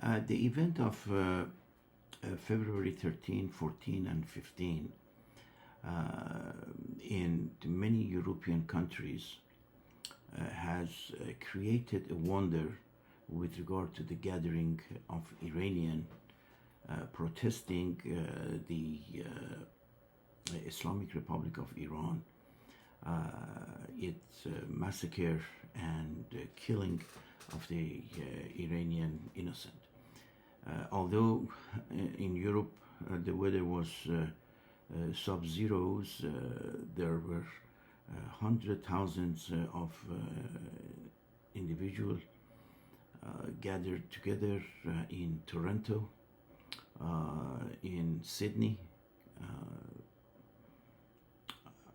The event of February 13, 14, and 15 in many European countries has created a wonder with regard to the gathering of Iranian protesting the Islamic Republic of Iran, its massacre and killing of the Iranian innocent. Although in Europe the weather was sub-zeros, there were hundred thousands of individuals gathered together in Toronto, in Sydney,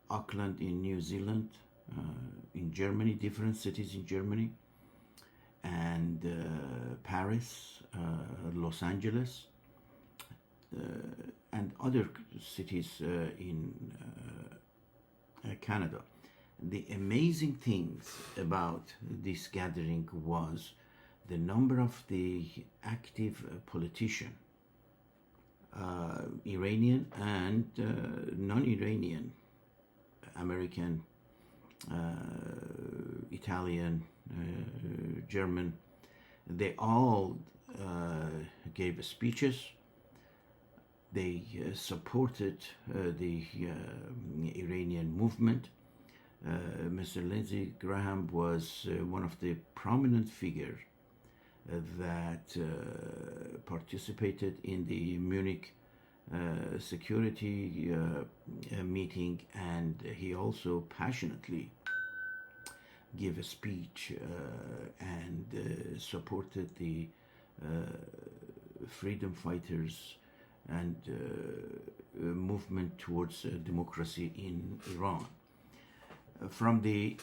Auckland in New Zealand, in Germany, different cities in Germany, and Paris, Los Angeles, and other cities in Canada. The amazing things about this gathering was the number of the active politicians, Iranian and non-Iranian, American, Italian, German. They all gave speeches. They supported the Iranian movement. Mr. Lindsey Graham was one of the prominent figures that participated in the Munich security meeting, and he also passionately gave a speech and supported the freedom fighters and movement towards democracy in Iran. From the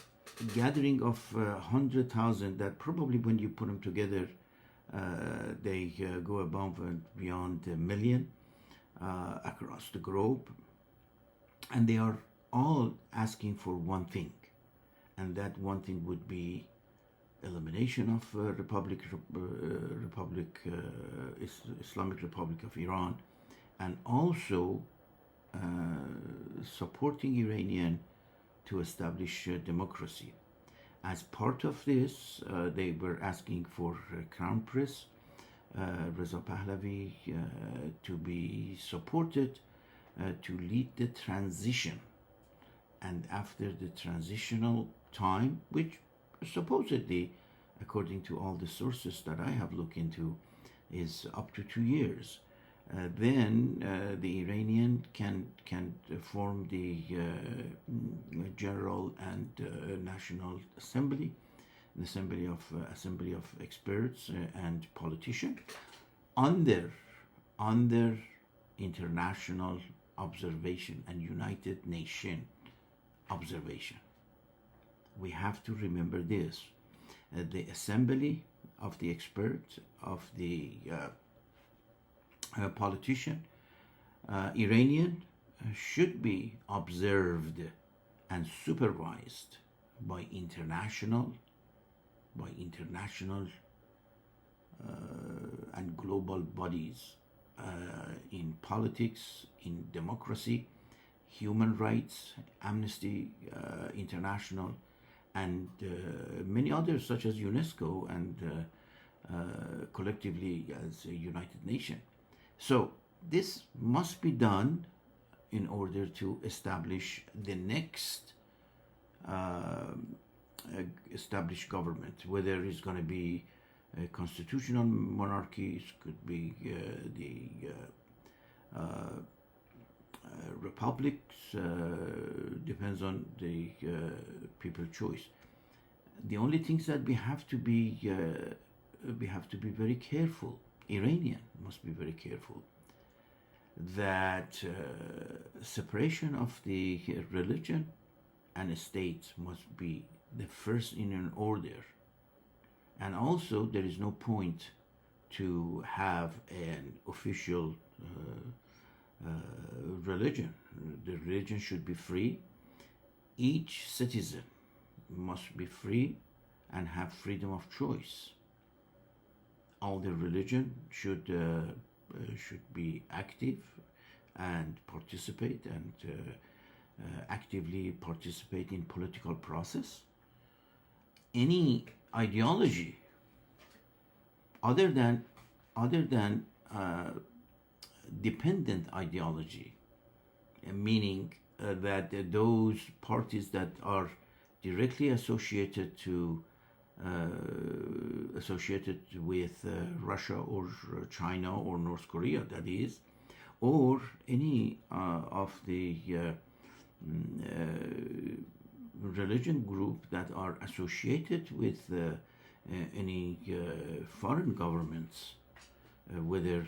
gathering of 100,000 that probably when you put them together they go above and beyond a million across the globe, and they are all asking for one thing, and that one thing would be elimination of Islamic Republic of Iran, and also supporting Iranian to establish democracy. As part of this, they were asking for Crown Prince Reza Pahlavi to be supported to lead the transition, and after the transitional time, which supposedly, according to all the sources that I have looked into, is up to 2 years, then the Iranian can form the General and National Assembly, an assembly of experts and politicians under international observation and United Nations observation. We have to remember this. The assembly of the experts, of the politician, Iranian, should be observed and supervised by international and global bodies in politics, in democracy, human rights, Amnesty International, and many others such as UNESCO and collectively as United Nations. So this must be done in order to establish the next established government, whether it's going to be a constitutional monarchy, it could be the republics, depends on the people's choice. The only things that we have to be very careful. Iranian must be very careful that separation of the religion and state must be the first in an order, and also there is no point to have an official religion. The religion should be free. Each citizen must be free and have freedom of choice. all the religion should be active and participate and actively participate in political process. Any ideology other than dependent ideology, meaning that those parties that are directly associated with Russia or China or North Korea, that is, or any of the religion group that are associated with any foreign governments, whether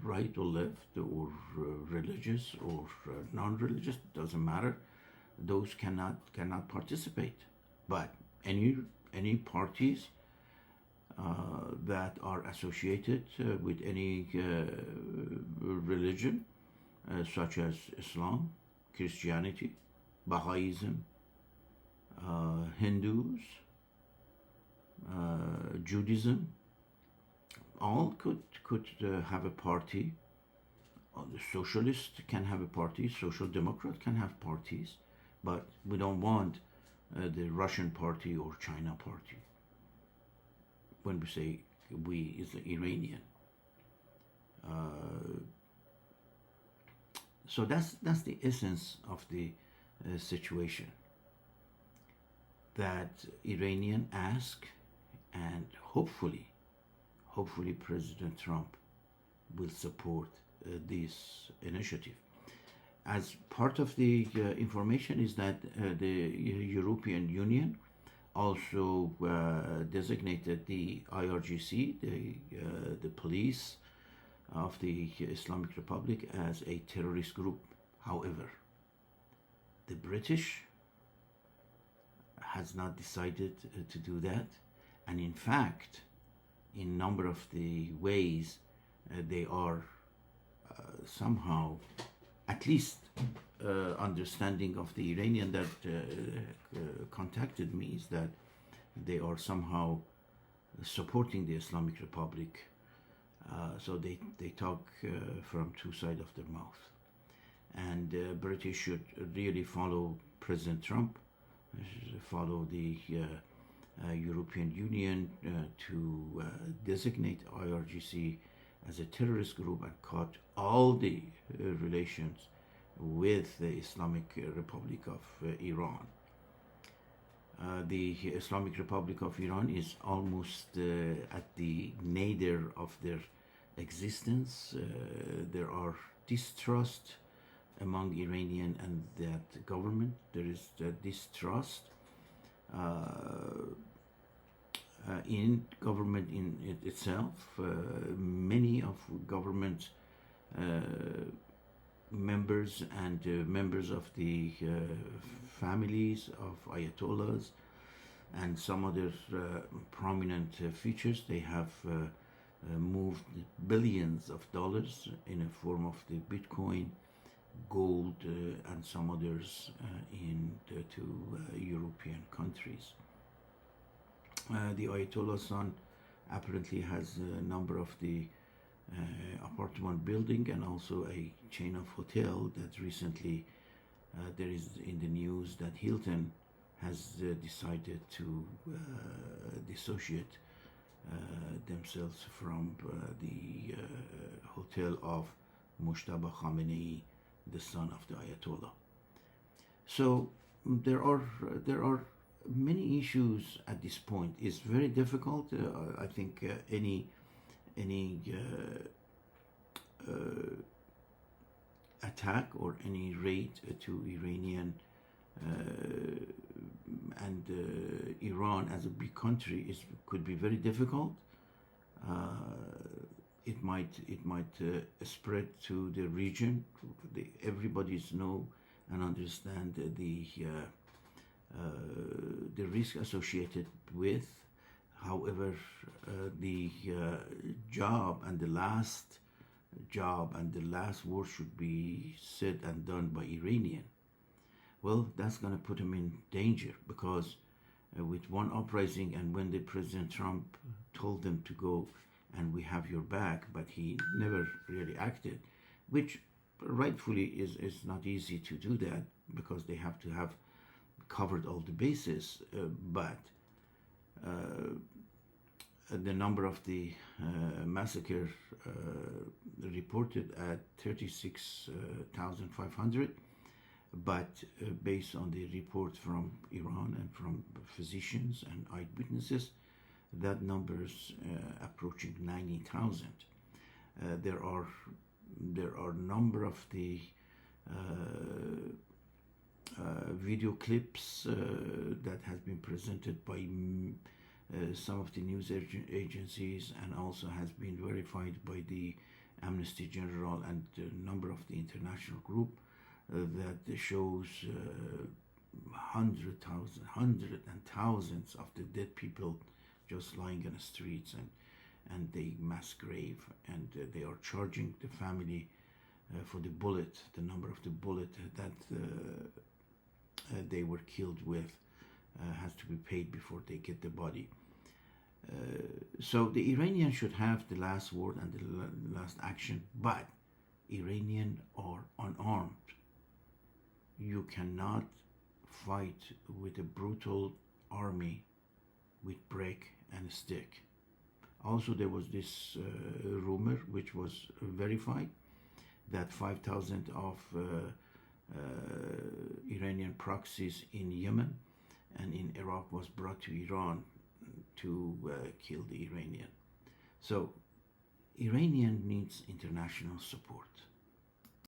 right or left or religious or non-religious, doesn't matter. Those cannot participate. But any parties that are associated with any religion, such as Islam, Christianity, Baha'ism, Hindus, Judaism, all could have a party. The socialist can have a party, social democrat can have parties, but we don't want the Russian party or China party. When we say we, is the Iranian. So that's the essence of the situation that Iranian ask, and hopefully President Trump will support this initiative. As part of the information is that the European Union also designated the IRGC, the police of the Islamic Republic, as a terrorist group. However, the British has not decided to do that, and in fact, in number of the ways, they are somehow, at least understanding of the Iranian that contacted me, is that they are somehow supporting the Islamic Republic. So they talk from two sides of their mouth. And British should really follow President Trump, follow the European Union to designate IRGC as a terrorist group and cut all the relations with the Islamic Republic of Iran. The Islamic Republic of Iran is almost at the nadir of their existence. There are distrust among Iranian and that government. There is distrust in government in itself. Many of government members and members of the families of Ayatollahs and some other prominent features, they have moved billions of dollars in a form of the Bitcoin, gold, and some others to European countries. The Ayatollah's son apparently has a number of the apartment building and also a chain of hotel that recently there is in the news that Hilton has decided to dissociate themselves from the hotel of Mojtaba Khamenei, the son of the Ayatollah. So there are many issues at this point. It's very difficult. I think any attack or any raid to Iranian and Iran as a big country could be very difficult. It might spread to the region. Everybody's know and understand the risk associated with. However, the job and the last word should be said and done by Iranian. Well, that's going to put them in danger, because with one uprising, and when the President Trump told them to go and we have your back, but he never really acted, which rightfully is not easy to do that because they have to have covered all the bases, but the number of the massacre reported at 36,500, but based on the reports from Iran and from physicians and eyewitnesses, that number is approaching 90,000. There are number of the video clips that has been presented by some of the news agencies, and also has been verified by the Amnesty General and a number of the international group that shows hundreds and thousands of the dead people just lying on the streets, and the mass grave, and they are charging the family for the bullet, the number of the bullet that they were killed with has to be paid before they get the body. So the Iranians should have the last word and the last action, but Iranians are unarmed. You cannot fight with a brutal army with brick and stick. Also, there was this rumor, which was verified, that 5,000 of Iranian proxies in Yemen and in Iraq was brought to Iran to kill the Iranian. So Iranian needs international support.